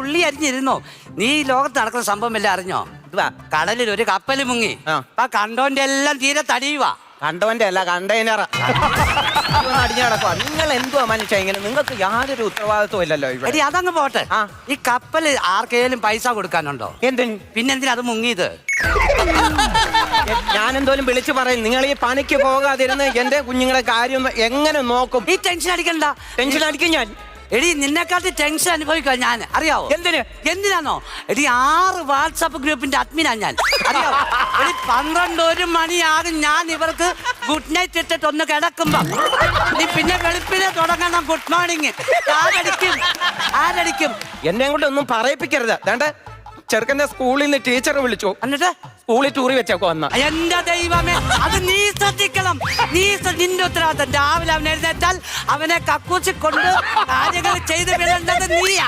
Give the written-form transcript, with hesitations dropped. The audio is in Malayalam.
ഉള്ളി അരിഞ്ഞിരുന്നോ? നീ ഈ ലോകത്ത് നടക്കുന്ന സംഭവം എല്ലാം അറിഞ്ഞോ? കടലിൽ ഒരു കപ്പൽ മുങ്ങി. ആ കണ്ടോന്റെ എല്ലാം തീരെ തടിയുവാ. കണ്ടവന്റെ അല്ല, കണ്ടെയ്നർ അടിഞ്ഞു കിടക്കുക. നിങ്ങൾ എന്തുവാ മനുഷ്യ ഇങ്ങനെ? നിങ്ങൾക്ക് യാതൊരു ഉത്തരവാദിത്വം ഇല്ലല്ലോ ഇവിടെ. എടി അതങ്ങ് പോട്ടെ. ഈ കപ്പൽ ആർക്കെങ്കിലും പൈസ കൊടുക്കാനുണ്ടോ? എന്തിന്? പിന്നെന്തിനാ അത് മുങ്ങിയത്? ഞാൻ എന്തോലും വിളിച്ചു പറയും. നിങ്ങൾ ഈ പണിക്ക് പോകാതിരുന്ന് എന്റെ കുഞ്ഞുങ്ങളെ കാര്യം എങ്ങനെ നോക്കും? ഈ ടെൻഷൻ അടിക്കണ്ട. ടെൻഷൻ അടിക്കും ഞാൻ. എടി നിന്നെക്കാട്ടി ടെൻഷൻ അനുഭവിക്കുക ഞാൻ, അറിയാവോ? എന്തിനാണോ? എടി 6 വാട്സാപ്പ് ഗ്രൂപ്പിന്റെ അഡ്മിനാ ഞാൻ, അറിയാവോ? എടി 12 മണിയാകും ഞാൻ ഇവർക്ക് ഗുഡ് നൈറ്റ് ഇട്ടിട്ട് ഒന്ന് കിടക്കുമ്പോ. നീ പിന്നെ വെളുപ്പിനെ തുടങ്ങണം ഗുഡ് മോർണിംഗ്. ആരടിക്കും? എന്നെ കൊണ്ട് ഒന്നും പറയിപ്പിക്കരുത്. വേണ്ട, ചെറുക്കന്റെ സ്കൂളിൽ നിന്ന് ടീച്ചർ വിളിച്ചു. എന്നിട്ട് സ്കൂളിൽ ടൂറി വെച്ചേക്കോ വന്ന. എന്റെ ദൈവമേ, അത് നീ ശ്രദ്ധിക്കണം. നിന്റെ ഉത്തരവാദിത്തം. രാവിലെ അവൻ എഴുന്നേറ്റാൽ അവനെ കക്കൂച്ചി കൊണ്ട് കാര്യങ്ങൾ ചെയ്ത് വിടേണ്ടത് നീയാ.